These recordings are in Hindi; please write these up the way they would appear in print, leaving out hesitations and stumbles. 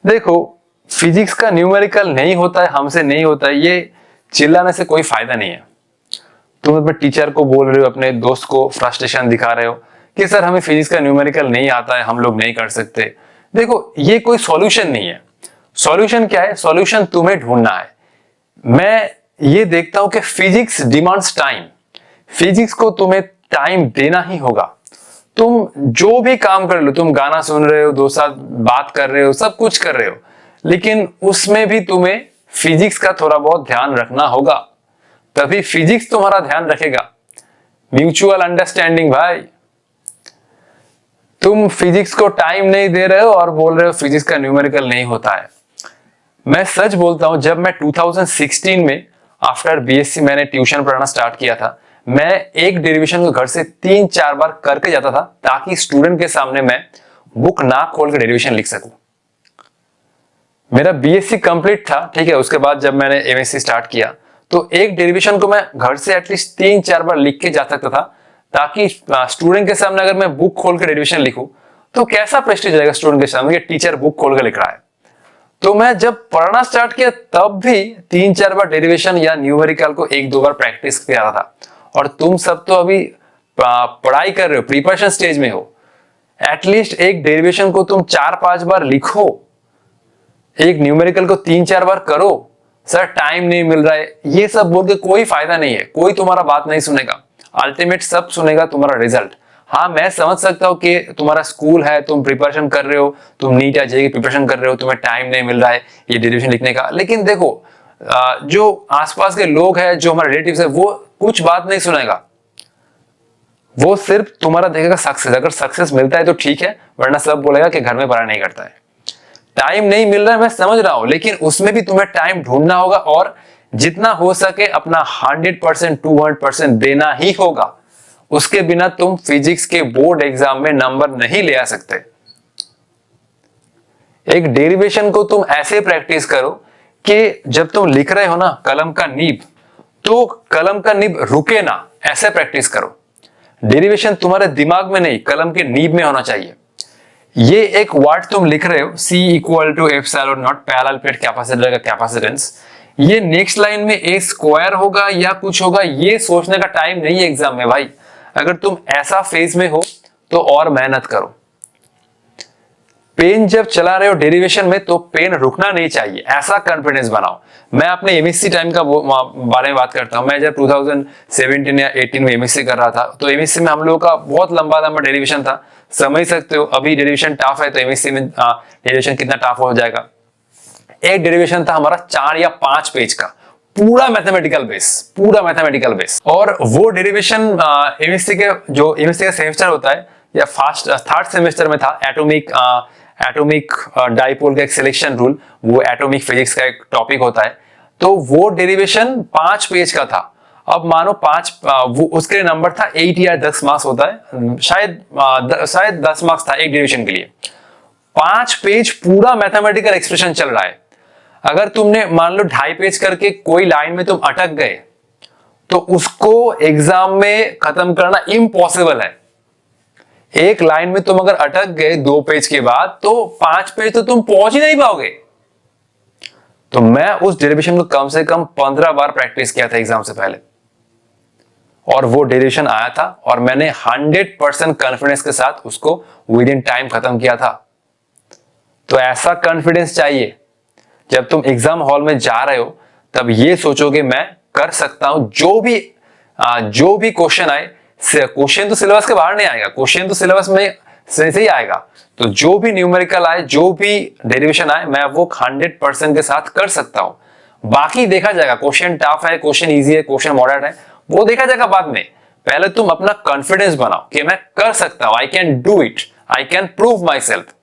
देखो, फिजिक्स का न्यूमेरिकल नहीं होता है, हमसे नहीं होता है, ये चिल्लाने से कोई फायदा नहीं है। तुम अपने टीचर को बोल रहे हो, अपने दोस्त को फ्रस्ट्रेशन दिखा रहे हो कि सर हमें फिजिक्स का न्यूमेरिकल नहीं आता है, हम लोग नहीं कर सकते। देखो, ये कोई सॉल्यूशन नहीं है। सॉल्यूशन क्या है? सॉल्यूशन तुम्हें ढूंढना है। मैं ये देखता हूं कि फिजिक्स डिमांड्स टाइम। फिजिक्स को तुम्हें टाइम देना ही होगा। तुम जो भी काम कर लो, तुम गाना सुन रहे हो, दोस्त साथ बात कर रहे हो, सब कुछ कर रहे हो, लेकिन उसमें भी तुम्हें फिजिक्स का थोड़ा बहुत ध्यान रखना होगा, तभी फिजिक्स तुम्हारा ध्यान रखेगा। म्यूचुअल अंडरस्टैंडिंग भाई। तुम फिजिक्स को टाइम नहीं दे रहे हो और बोल रहे हो फिजिक्स का न्यूमेरिकल नहीं होता है। मैं सच बोलता हूं, जब मैं 2016 में आफ्टर बीएससी मैंने ट्यूशन पढ़ाना स्टार्ट किया था, मैं एक डेरिवेशन को घर से 3-4 बार करके जाता था ताकि स्टूडेंट के सामने मैं बुक ना खोल के डेरिवेशन लिख सकूं। मेरा बीएससी कंप्लीट था, ठीक है। उसके बाद जब मैंने एमएससी स्टार्ट किया तो एक डेरिवेशन को मैं घर से एटलीस्ट 3-4 बार लिख के जा सकता था ताकि स्टूडेंट के सामने अगर मैं बुक खोल के डेरिवेशन लिखूं तो कैसा प्रेस्टीज जाएगा स्टूडेंट के सामने कि टीचर बुक खोल के लिख रहा है। तो मैं जब पढ़ना स्टार्ट किया तब भी 3-4 बार डेरिवेशन या न्यूमेरिकल को 1-2 बार प्रैक्टिस किया था। और तुम सब तो अभी पढ़ाई कर रहे हो, प्रिपरेशन स्टेज में हो, एटलीस्ट एक डेरिवेशन को तुम 4-5 बार लिखो, एक न्यूमेरिकल को 3-4 बार करो। सर टाइम नहीं मिल रहा है, ये सब बोल के कोई फायदा नहीं है। कोई तुम्हारा बात नहीं सुनेगा, अल्टीमेट सब सुनेगा तुम्हारा रिजल्ट। हाँ, मैं समझ सकता हूं कि तुम्हारा स्कूल है, तुम प्रिपरेशन कर रहे हो, तुम नीट या जेईई की प्रिपरेशन कर रहे हो, तुम्हें टाइम नहीं मिल रहा है ये डेरिवेशन लिखने का, लेकिन देखो जो आसपास के लोग हैं, जो हमारे रिलेटिव्स है, वो कुछ बात नहीं सुनेगा। वो सिर्फ तुम्हारा देखेगा सक्सेस। अगर सक्सेस मिलता है तो ठीक है, वरना सब बोलेगा कि घर में पढ़ाई नहीं करता है। टाइम नहीं मिल रहा है, मैं समझ रहा हूं, लेकिन उसमें भी तुम्हें टाइम ढूंढना होगा और जितना हो सके अपना 100% 200% देना ही होगा। उसके बिना तुम फिजिक्स के बोर्ड एग्जाम में नंबर नहीं ले आ सकते। एक डेरिवेशन को तुम ऐसे प्रैक्टिस करो कि जब तुम लिख रहे हो ना कलम का नीब, तो कलम का नीब रुके ना, ऐसे प्रैक्टिस करो। डेरिवेशन तुम्हारे दिमाग में नहीं, कलम के नीब में होना चाहिए। ये एक वर्ड तुम लिख रहे हो, C = epsilon not parallel plate capacitor का कैपेसिटेंस, ये नेक्स्ट लाइन में A स्क्वायर होगा या कुछ होगा, ये सोचने का टाइम नहीं है एग्जाम में भाई। अगर तुम ऐसा फेज में हो तो और मेहनत करो। पेन जब चला रहे हो डेरिवेशन में तो पेन रुकना नहीं चाहिए, ऐसा कॉन्फिडेंस बनाओ। मैं अपने एमएससी टाइम का बारे में बात करता हूं। मैं जब 2017 या 18 में एमएससी कर रहा था तो एमएससी में हम लोगों का बहुत लंबा लंबा डेरिवेशन था। समझ सकते हो अभी डेरिवेशन टफ है तो एमएससी में डेरिवेशन कितना टफ हो जाएगा। एक डेरिवेशन था हमारा 4 या 5 पेज का, पूरा मैथमेटिकल बेस। और वो डेरिवेशन एमएससी का सेमेस्टर होता है या थर्ड सेमेस्टर में था, एटॉमिक डाइपोल का एक सिलेक्शन रूल, वो एटॉमिक फिजिक्स का एक टॉपिक होता है। तो वो डेरिवेशन 5 पेज का था। अब मानो वो उसके नंबर था 8 या 10 मार्क्स होता है, शायद 10 मार्क्स था एक डेरिवेशन के लिए। 5 पेज पूरा मैथमेटिकल एक्सप्रेशन चल रहा है। अगर तुमने मान लो 2.5 पेज करके कोई लाइन में तुम अटक गए तो उसको एग्जाम में खत्म करना इम्पॉसिबल है। एक लाइन में तुम अगर अटक गए 2 पेज के बाद तो 5 पेज तो तुम पहुंच ही नहीं पाओगे। तो मैं उस डेरिवेशन को कम से कम 15 बार प्रैक्टिस किया था एग्जाम से पहले, और वो डेरिवेशन आया था और मैंने 100% कॉन्फिडेंस के साथ उसको विद इन टाइम खत्म किया था। तो ऐसा कॉन्फिडेंस चाहिए। जब तुम एग्जाम हॉल में जा रहे हो तब ये सोचोगे मैं कर सकता हूं, जो भी क्वेश्चन आए। क्वेश्चन तो सिलेबस के बाहर नहीं आएगा, क्वेश्चन तो सिलेबस में से ही आएगा। तो जो भी न्यूमेरिकल आए, जो भी डेरिवेशन आए, मैं वो 100% के साथ कर सकता हूं। बाकी देखा जाएगा, क्वेश्चन टफ है, क्वेश्चन इजी है, क्वेश्चन मॉडरेट है, वो देखा जाएगा बाद में। पहले तुम अपना कॉन्फिडेंस बनाओ कि मैं कर सकता हूं, I can do it, I can prove my self.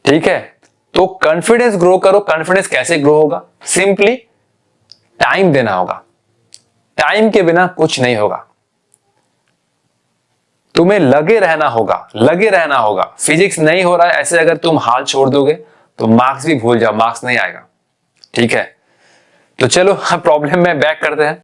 ठीक है, तो कॉन्फिडेंस ग्रो करो। कॉन्फिडेंस कैसे ग्रो होगा? सिंपली टाइम देना होगा। टाइम के बिना कुछ नहीं होगा। तुम्हें लगे रहना होगा। फिजिक्स नहीं हो रहा है ऐसे अगर तुम हाल छोड़ दोगे तो मार्क्स भी भूल जाओ, मार्क्स नहीं आएगा। ठीक है, तो चलो प्रॉब्लम में बैक करते हैं।